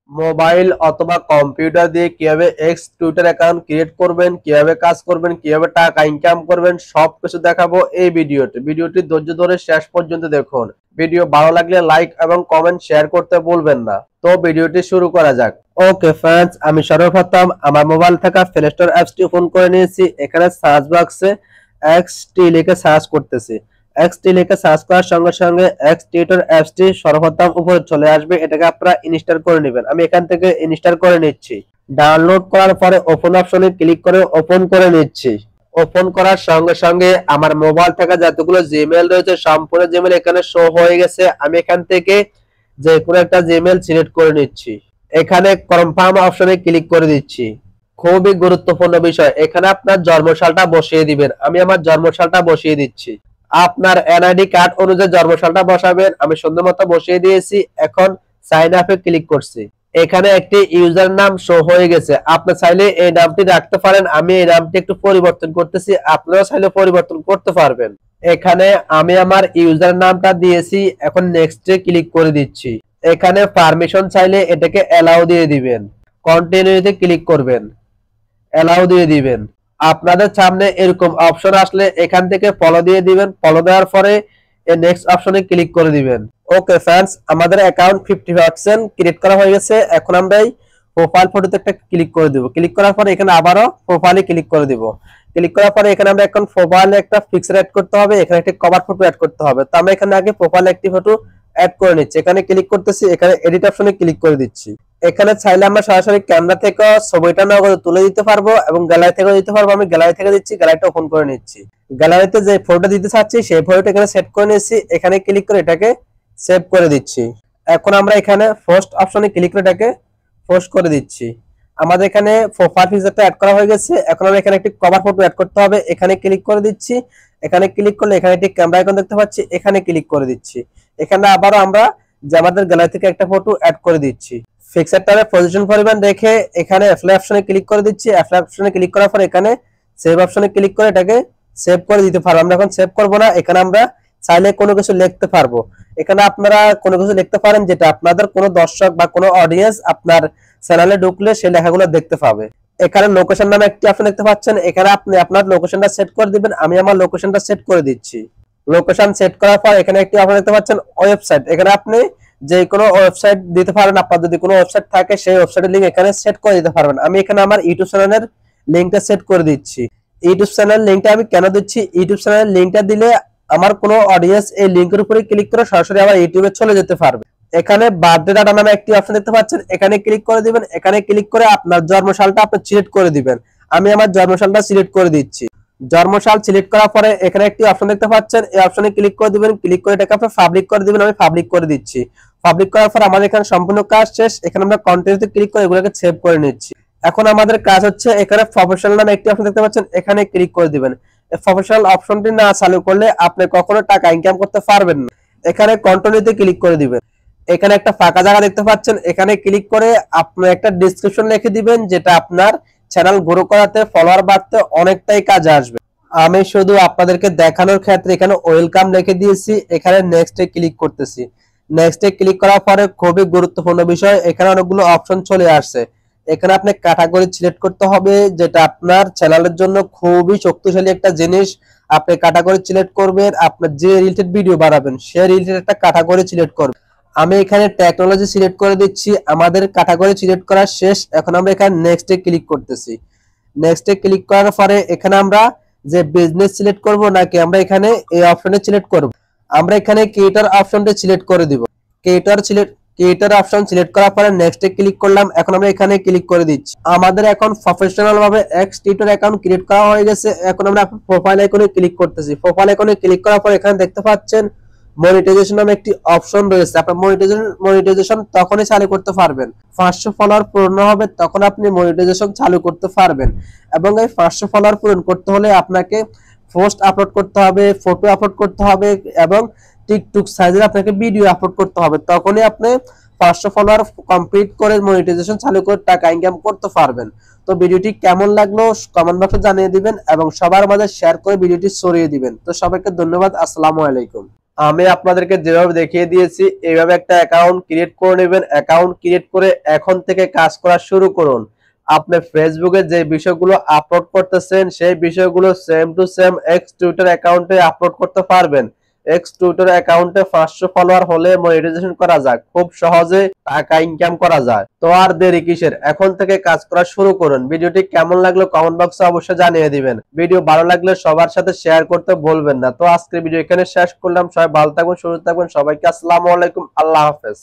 Mobile অথবা computer দিয়ে কিভাবে এক্স টুইটার অ্যাকাউন্ট ক্রিয়েট করবেন, কিভাবে কাজ করবেন, কিভাবে টাকা ইনকাম করবেন সবকিছু দেখাবো এই ভিডিওতে। ভিডিওটি ধৈর্য ধরে শেষ পর্যন্ত দেখুন। ভিডিও ভালো লাগলে লাইক এবং কমেন্ট শেয়ার করতে ভুলবেন না। তো ভিডিওটি শুরু করা যাক। ওকে ফ্রেন্ডস, আমি সর্বপ্রথম আমার মোবাইল থাকা প্লে স্টোর অ্যাপসটি ওপেন করে নিয়েছি। এখানে সার্চ বক্সে এক্সটি লিখে সার্চ করতেছি। এক্সটি লিখে সার্চ করার সঙ্গে সঙ্গে এক্স টিউটর অ্যাপসটি সর্বপ্রথম উপরে চলে আসবে। এটাকে আপনারা ইনস্টল করে নেবেন। আমি এখান থেকে ইনস্টল করে নিচ্ছি। ডাউনলোড করার পরে ওপেন অপশনে ক্লিক করে ওপেন করে নিচ্ছি। ওপেন করার সঙ্গে সঙ্গে আমার মোবাইল থেকে যতগুলো জিমেল রয়েছে সম্পূর্ণ জিমেল এখানে শো হয়ে গেছে। আমি এখান থেকে যে কোনো একটা জিমেল সিলেক্ট করে নিচ্ছি। এখানে কনফার্ম অপশনে ক্লিক করে দিচ্ছি। খুবই গুরুত্বপূর্ণ বিষয়, এখানে আপনার জন্মসালটা বসিয়ে দিবেন। আমি আমার জন্মসালটা বসিয়ে দিচ্ছি। আপনার এনআইডি কার্ড অনুযায়ী জন্মসালটা বসাবেন। আমি সুন্দর মতো বসিয়ে দিয়েছি। এখন সাইন আপে ক্লিক করছি। এখানে একটি ইউজার নাম শো হয়ে গেছে। আপনি চাইলে এই নামটি রাখতে পারেন। আমি এই নামটি একটু পরিবর্তন করতেছি, আপনারা চাইলে পরিবর্তন করতে পারবেন। এখানে আমি আমার ইউজার নামটা দিয়েছি। এখন নেক্সটে ক্লিক করে দিচ্ছি। এখানে পারমিশন চাইলে এটাকে অ্যালাউ দিয়ে দিবেন। কন্টিনিউতে ক্লিক করবেন, অ্যালাউ দিয়ে দিবেন। আপনাদের সামনে এরকম অপশন আসলে এখান থেকে ফলো দিয়ে দিবেন। ফলো দেওয়ার পরে নেক্সট অপশনে ক্লিক করে দিবেন। ওকে ফ্রেন্ডস, আমাদের অ্যাকাউন্ট 50% ক্রিয়েট করা হয়ে গেছে। এখন আমরা এই প্রোফাইল ফটোতে একটা ক্লিক করে দিব। ক্লিক করার পরে এখানে আবারও প্রোফাইলে ক্লিক করে দিব। ক্লিক করার পরে এখানে আমরা এখন প্রোফাইলে একটা পিকচার অ্যাড করতে হবে, এখানে একটা কভার ফটো অ্যাড করতে হবে। তো আমরা এখানে আগে প্রোফাইলে একটি ফটো অ্যাড করে নিচ্ছি। এখানে ক্লিক করতেছি, এখানে এডিট অপশনে ক্লিক করে দিচ্ছি। এখানে চাইলে আমরা সরাসরি ক্যামেরা থেকে ছবিটা নগদ তুলে দিতে পারবো এবং গ্যালারি থেকেও দিতে পারবো। আমি গ্যালারি থেকে দিচ্ছি, গ্যালারিটা ওপেন করে নিচ্ছি। গ্যালারিতে যে ফটোটা দিতে চাচ্ছি সেই ফটোটা এখানে সেট করে নিয়েছি। এখানে ক্লিক করে এটাকে সেভ করে দিচ্ছি। এখন আমরা এখানে পোস্ট অপশনে ক্লিক করে এটাকে পোস্ট করে দিচ্ছি। আমাদের এখানে প্রোফাইল পিকচারটা অ্যাড করা হয়ে গেছে। এখন আমরা এখানে একটি কভার ফটো অ্যাড করতে হবে। এখানে ক্লিক করে দিচ্ছি। এখানে ক্লিক করলে এখানে একটি ক্যামেরা আইকন দেখতে পাচ্ছি, এখানে ক্লিক করে দিচ্ছি। এখানে আবারও আমরা যে আমাদের গ্যালারি থেকে একটা ফটো অ্যাড করে দিচ্ছি। পিকচারটার পজিশন পরিমাণ রেখে এখানে অ্যাপ্লাই অপশনে ক্লিক করে দিচ্ছি। অ্যাপ্লাই অপশনে ক্লিক করার পর এখানে সেভ অপশনে ক্লিক করে এটাকে সেভ করে দিতে পারবো। আমরা এখন সেভ করব না, এখানে আমরা চাইলে কোনো কিছু লিখতে পারবো। এখানে আপনারা কোনো কিছু লিখতে পারেন যেটা আপনাদের কোনো দর্শক বা কোনো অডিয়েন্স আপনার চ্যানেলে ঢুকলে সেই লেখাগুলো দেখতে পাবে। এখানে লোকেশন নামে একটি অপশন দেখতে পাচ্ছেন, এখানে আপনি আপনার লোকেশনটা সেট করে দিবেন। আমি আমার লোকেশনটা সেট করে দিচ্ছি। লোকেশন সেট করার পর এখানে একটি অপশন দেখতে পাচ্ছেন ওয়েবসাইট। এখানে আপনি যে কোনো ওয়েবসাইট দিতে পারেন। আপনার যদি কোনো ওয়েবসাইট থাকে সেই ওয়েবসাইটের লিংক এখানে সেট করে দিতে পারবেন। আমি এখানে আমার ইউটিউব চ্যানেলের লিংকটা সেট করে দিচ্ছি। ইউটিউব চ্যানেল লিংকটা আমি কেন দিচ্ছি, ইউটিউব চ্যানেলের লিংকটা দিলে আমার কোনো অডিয়েন্স এই লিংকের উপরে ক্লিক করে সরাসরি আমার ইউটিউবে চলে যেতে পারবে। এখানে বার্থডে ডাটা নামে একটি অপশন দেখতে পাচ্ছেন, এখানে ক্লিক করে দিবেন। এখানে ক্লিক করে আপনার জন্মসালটা আপনি সিলেক্ট করে দিবেন। আমি আমার জন্মসালটা সিলেক্ট করে দিচ্ছি। জন্মসাল সিলেক্ট করার পরে এখানে একটি অপশন দেখতে পাচ্ছেন, এই অপশনে ক্লিক করে দিবেন। ক্লিক করে এটাকে আপনি পাবলিক করে দিবেন। আমি পাবলিক করে দিচ্ছি। পাবলিক করার পর আমাদের এখানে সম্পূর্ণ কাজ শেষ। এখানে আমরা কন্টিনিউতে ক্লিক করে এগুলোকে সেভ করে নিচ্ছি। এখন আমাদের কাজ হচ্ছে এখানে প্রফেশনাল নামে একটি অপশন দেখতে পাচ্ছেন, এখানে ক্লিক করে দিবেন। এই প্রফেশনাল অপশনটি না চালু করলে আপনি কখনো টাকা ইনকাম করতে পারবেন না। এখানে কন্টিনিউতে ক্লিক করে দিবেন। এখানে একটা ফাঁকা জায়গা দেখতে পাচ্ছেন, এখানে ক্লিক করে আপনি একটা ডেসক্রিপশন লিখে দিবেন যেটা আপনার চ্যানেল গ্রো করাতে ফলোয়ার বাড়তে অনেকটাই কাজে আসবে। আমি শুধু আপনাদেরকে দেখানোর ক্ষেত্রে এখানে ওয়েলকাম লিখে দিয়েছি। এখানে নেক্সটে ক্লিক করতেছি। নেক্সটে ক্লিক করার পরে খুবই গুরুত্বপূর্ণ বিষয়, এখানে অনেকগুলো অপশন চলে আসছে। এখানে আপনি ক্যাটাগরি সিলেক্ট করতে হবে, যেটা আপনার চ্যানেলের জন্য খুবই শক্তিশালী একটা জিনিস। আপনি ক্যাটাগরি সিলেক্ট করবেন, আপনার যে রিলেটেড ভিডিও বানাবেন সে রিলেটেড একটা ক্যাটাগরি সিলেক্ট করবেন। আমি এখানে টেকনোলজি সিলেক্ট করে দিচ্ছি। আমাদের ক্যাটাগরি সিলেক্ট করা শেষ। এখন আমরা এখানে নেক্সটে ক্লিক করতেছি। নেক্সটে ক্লিক করার পরে এখানে আমরা যে বিজনেস সিলেক্ট করব নাকি আমরা এখানে এই অপশনে সিলেক্ট করব। আমরা এখানে ক্রিয়েটর অপশনটা সিলেক্ট করে দিব। ক্রিয়েটর অপশন সিলেক্ট করার পরে নেক্সটে ক্লিক করলাম। এখন আমরা এখানে ক্লিক করে দিচ্ছি। আমাদের এখন প্রফেশনাল ভাবে এক্স টিউটর অ্যাকাউন্ট ক্রিয়েট করা হয়ে গেছে। এখন আমরা প্রোফাইল আইকনে ক্লিক করতেছি। প্রোফাইল আইকনে ক্লিক করার পর এখানে দেখতে পাচ্ছেন মনিটাইজেশন নামে একটি অপশন রয়েছে। আপনি মনিটাইজেশন তখনই চালু করতে পারবেন 500 ফলোয়ার পূর্ণ হবে, তখন আপনি মনিটাইজেশন চালু করতে পারবেন। এবং এই 500 ফলোয়ার পূরণ করতে হলে আপনাকে পোস্ট আপলোড করতে হবে, ফটো আপলোড করতে হবে এবং টিকটক সাইজের আপনাকে ভিডিও আপলোড করতে হবে। তখনই আপনি 500 ফলোয়ার কমপ্লিট করে মনিটাইজেশন চালু করে টাকা ইনকাম করতে পারবেন। তো ভিডিওটি কেমন লাগলো কমেন্ট বক্সে জানিয়ে দিবেন এবং সবার মাঝে শেয়ার করে ভিডিওটি ছড়িয়ে দিবেন। তো সবাইকে ধন্যবাদ। আসসালামু আলাইকুম। আমি আপনাদেরকে যেভাবে দেখিয়ে দিয়েছি এইভাবে একটা অ্যাকাউন্ট ক্রিয়েট করে নেবেন। অ্যাকাউন্ট ক্রিয়েট করে এখন থেকে কাজ করা শুরু করুন। আপনি ফেসবুকে যে বিষয়গুলো আপলোড করতেছেন সেই বিষয়গুলো same to same x Twitter অ্যাকাউন্টে আপলোড করতে পারবেন। এক্স টুইটার অ্যাকাউন্টে 500 ফলোয়ার হলে মনিটাইজেশন করা যায়, খুব সহজে টাকা ইনকাম করা যায়। তো আর দেরি কিসের, এখন থেকে কাজ করা শুরু করুন। ভিডিওটি কেমন লাগলো কমেন্ট বক্সে অবশ্যই জানিয়ে দিবেন। ভিডিও ভালো লাগলে সবার সাথে শেয়ার করতে বলবেন না। তো আজকের ভিডিও এখানে শেষ করলাম। সবাই ভালো থাকবেন, সুস্থ থাকবেন। সবাইকে আসসালামু আলাইকুম, আল্লাহ হাফেজ।